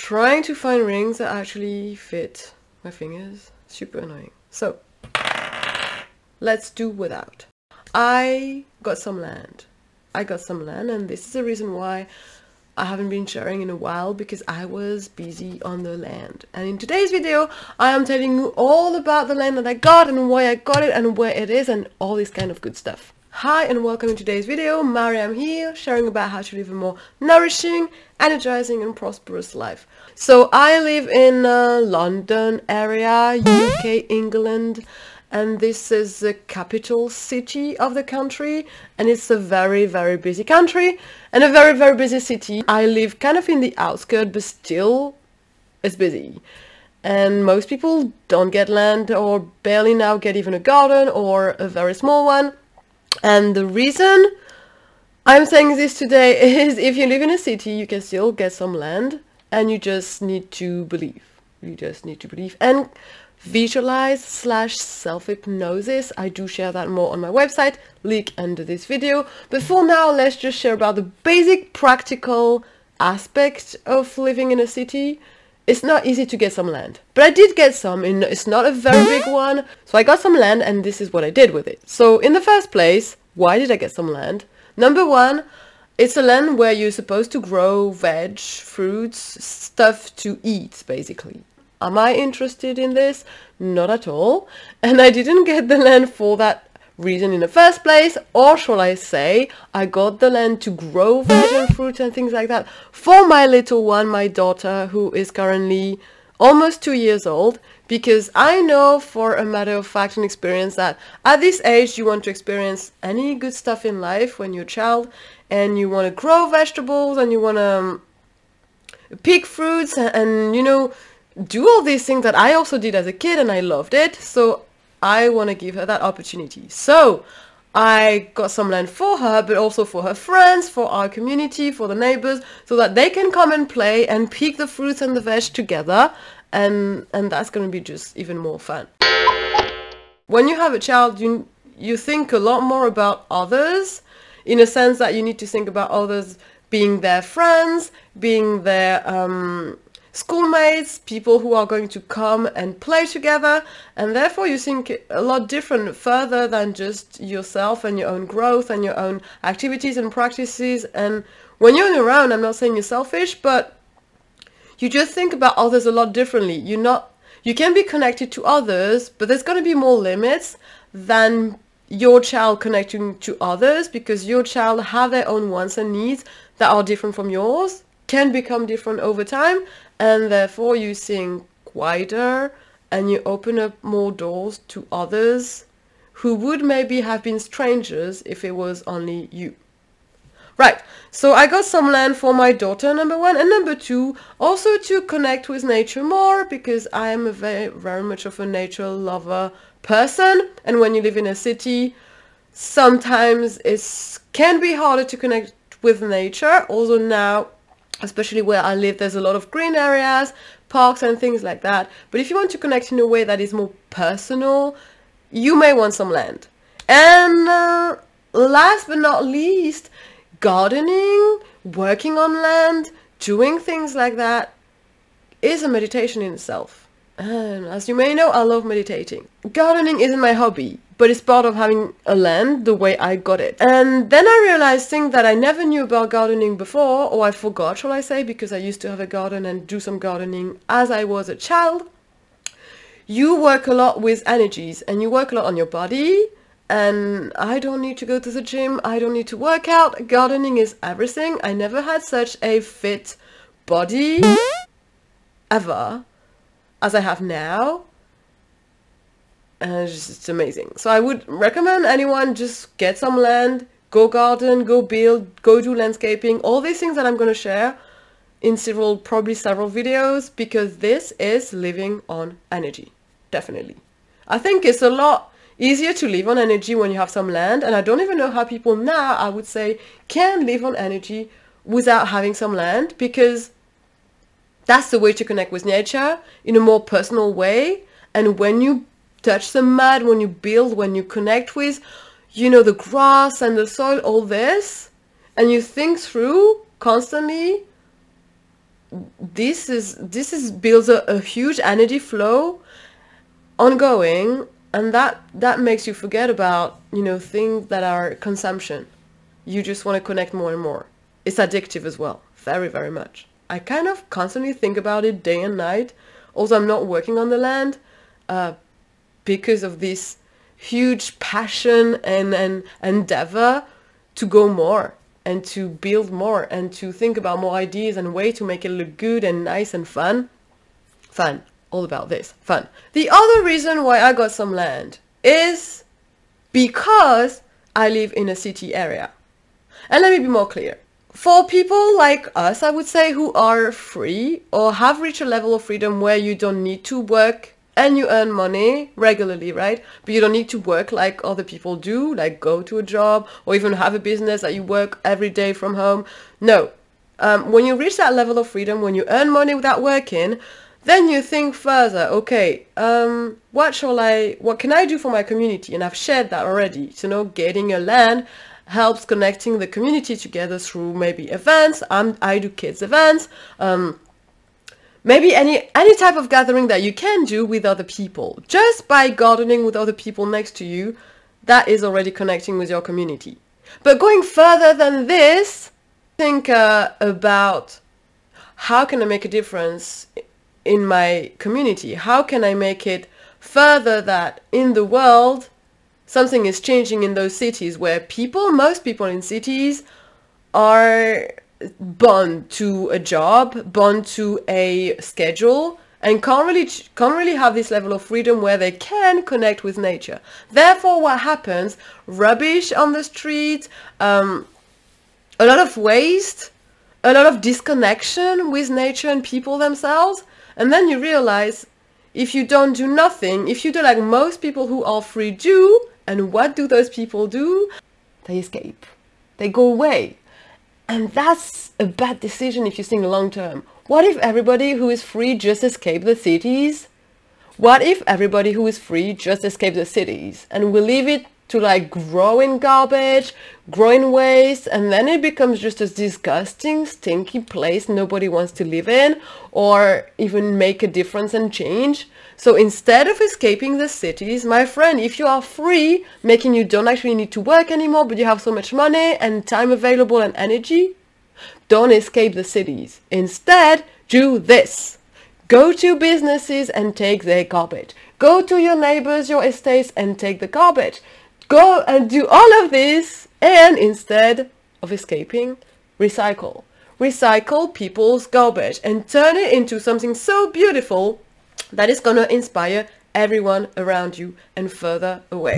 trying to find rings that actually fit my fingers. Super annoying. So let's do without. I got some land. And this is the reason why I haven't been sharing in a while, because I was busy on the land. And in today's video, I am telling you all about the land that I got and why I got it and where it is and all this kind of good stuff. Hi and welcome to today's video. Maryam here, sharing about how to live a more nourishing, energizing and prosperous life. So I live in London area, UK, England, and this is the capital city of the country, and it's a very, very busy country and a very, very busy city. I live kind of in the outskirts, but still it's busy. And most people don't get land or barely now get even a garden or a very small one. And the reason I'm saying this today is if you live in a city, you can still get some land, and you just need to believe. You just need to believe and visualize / self-hypnosis. I do share that more on my website, link under this video. But for now, let's just share about the basic practical aspect of living in a city. It's not easy to get some land, but I did get some, and it's not a very big one. So I got some land, and this is what I did with it. So in the first place, why did I get some land? Number one, it's a land where you're supposed to grow veg, fruits, stuff to eat, basically. Am I interested in this? Not at all. And I didn't get the land for that reason in the first place, or shall I say, I got the land to grow veg and fruits and things like that for my little one, my daughter, who is currently almost 2 years old, because I know for a matter of fact and experience that at this age you want to experience any good stuff in life when you're a child, and you want to grow vegetables and you want to pick fruits and you know, do all these things that I also did as a kid, and I loved it. So I want to give her that opportunity. So I got some land for her, but also for her friends, for our community, for the neighbors, so that they can come and play and pick the fruits and the veg together. And that's going to be just even more fun. When you have a child, you think a lot more about others, in a sense that you need to think about others being their friends, being their schoolmates, people who are going to come and play together, and therefore you think a lot different, further than just yourself and your own growth and your own activities and practices. And when you're around, I'm not saying you're selfish, but you just think about others a lot differently. You can be connected to others, but there's going to be more limits than your child connecting to others, because your child have their own wants and needs that are different from yours, can become different over time, and therefore you think wider and you open up more doors to others who would maybe have been strangers if it was only you. Right, so I got some land for my daughter, number one, and number two, also to connect with nature more, because I am a very much of a nature lover person, and when you live in a city, sometimes it can be harder to connect with nature. Also now, especially where I live, there's a lot of green areas, parks and things like that. But if you want to connect in a way that is more personal, you may want some land. And last but not least, gardening, working on land, doing things like that is a meditation in itself. And as you may know, I love meditating. Gardening isn't my hobby, but it's part of having a land the way I got it. And then I realized things that I never knew about gardening before, or I forgot, shall I say, because I used to have a garden and do some gardening as I was a child. You work a lot with energies, and you work a lot on your body, and I don't need to go to the gym, I don't need to work out. Gardening is everything. I never had such a fit body, ever, as I have now. And it's amazing. So I would recommend anyone just get some land, go garden, go build, go do landscaping, all these things that I'm going to share in probably several videos, because this is living on energy. Definitely. I think it's a lot easier to live on energy when you have some land, and I don't even know how people now, I would say, can live on energy without having some land, because that's the way to connect with nature in a more personal way. And when you touch the mud, when you build, when you connect with, you know, the grass and the soil, all this, and you think through constantly this is builds a huge energy flow ongoing, and that makes you forget about, you know, things that are consumption. You just want to connect more and more. It's addictive as well, very, very much. I kind of constantly think about it day and night. Also, I'm not working on the land because of this huge passion and endeavor to go more and to build more and to think about more ideas and ways to make it look good and nice and fun. Fun. All about this. Fun. The other reason why I got some land is because I live in a city area. And let me be more clear. For people like us, I would say, who are free or have reached a level of freedom where you don't need to work and you earn money regularly, right? But you don't need to work like other people do, like go to a job or even have a business that you work every day from home. No. When you reach that level of freedom, when you earn money without working, then you think further, okay, what can I do for my community? And I've shared that already. So, you know, getting a land helps connecting the community together through maybe events. I do kids events. Maybe any type of gathering that you can do with other people. Just by gardening with other people next to you, that is already connecting with your community. But going further than this, think about how can I make a difference in my community? How can I make it further that in the world something is changing in those cities where most people in cities are bound to a job, bound to a schedule, and can't really have this level of freedom where they can connect with nature. Therefore, what happens? Rubbish on the street, a lot of waste, a lot of disconnection with nature and people themselves. And then you realize, if you don't do nothing, if you do like most people who are free do, and what do those people do? They escape. They go away. And that's a bad decision if you think long term. What if everybody who is free just escape the cities? What if everybody who is free just escape the cities and we leave it to like grow in garbage, grow in waste, and then it becomes just a disgusting, stinky place nobody wants to live in or even make a difference and change? So instead of escaping the cities, my friend, if you are free, making you don't actually need to work anymore, but you have so much money and time available and energy, don't escape the cities. Instead, do this. Go to businesses and take their garbage. Go to your neighbors, your estates, and take the garbage. Go and do all of this, and instead of escaping, recycle. Recycle people's garbage and turn it into something so beautiful that is going to inspire everyone around you and further away.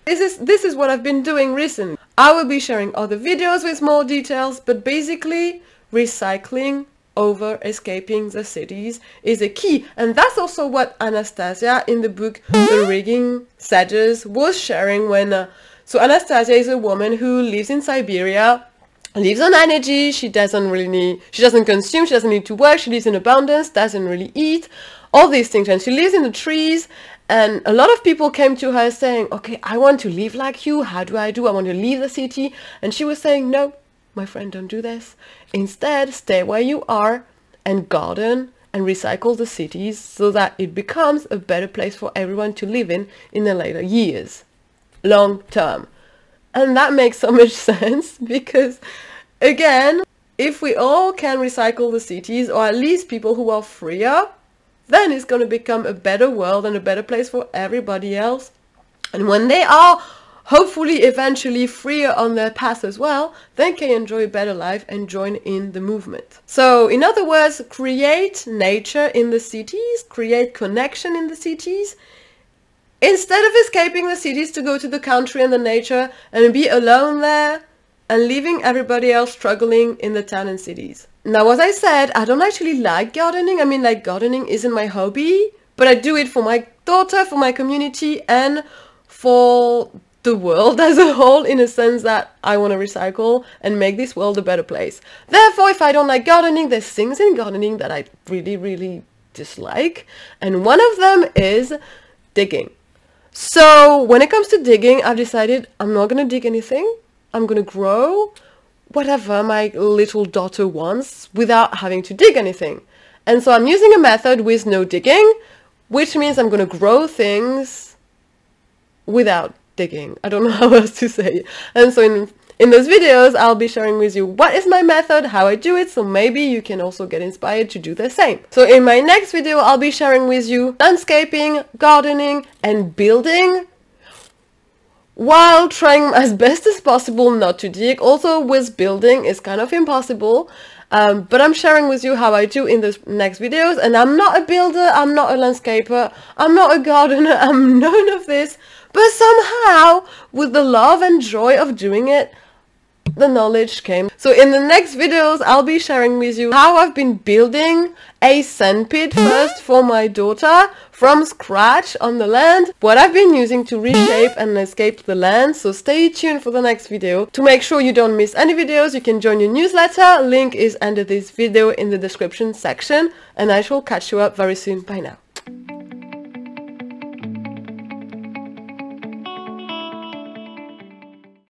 This is what I've been doing recently. I will be sharing other videos with more details, but basically recycling over escaping the cities is a key. And that's also what Anastasia in the book The Rigging Sages was sharing when so Anastasia is a woman who lives in Siberia, lives on energy. She doesn't consume, she doesn't need to work, she lives in abundance, doesn't really eat, all these things, and she lives in the trees. And a lot of people came to her saying, okay, I want to live like you, how do? I want to leave the city. And she was saying, no, my friend, don't do this. Instead, stay where you are and garden and recycle the cities so that it becomes a better place for everyone to live in the later years, long term. And that makes so much sense because, again, if we all can recycle the cities, or at least people who are freer, then it's going to become a better world and a better place for everybody else. And when they are hopefully eventually freer on their path as well, they can enjoy a better life and join in the movement. So in other words, create nature in the cities, create connection in the cities, instead of escaping the cities to go to the country and the nature and be alone there and leaving everybody else struggling in the town and cities. Now, as I said, I don't actually like gardening. I mean, like, gardening isn't my hobby, but I do it for my daughter, for my community, and for the world as a whole, in a sense that I want to recycle and make this world a better place. Therefore, if I don't like gardening, there's things in gardening that I really, really dislike. And one of them is digging. So when it comes to digging, I've decided I'm not going to dig anything. I'm going to grow whatever my little daughter wants without having to dig anything. And so I'm using a method with no digging, which means I'm going to grow things without digging. I don't know how else to say it. And so in those videos, I'll be sharing with you what is my method, how I do it, so maybe you can also get inspired to do the same. So in my next video, I'll be sharing with you landscaping, gardening, and building, while trying as best as possible not to dig. Also with building, it's kind of impossible. But I'm sharing with you how I do in the next videos, and I'm not a builder, I'm not a landscaper, I'm not a gardener, I'm none of this, but somehow, with the love and joy of doing it, the knowledge came. So in the next videos, I'll be sharing with you how I've been building a sandpit first for my daughter from scratch on the land, what I've been using to reshape and landscape the land. So stay tuned for the next video. To make sure you don't miss any videos, you can join your newsletter. Link is under this video in the description section, and I shall catch you up very soon. Bye now.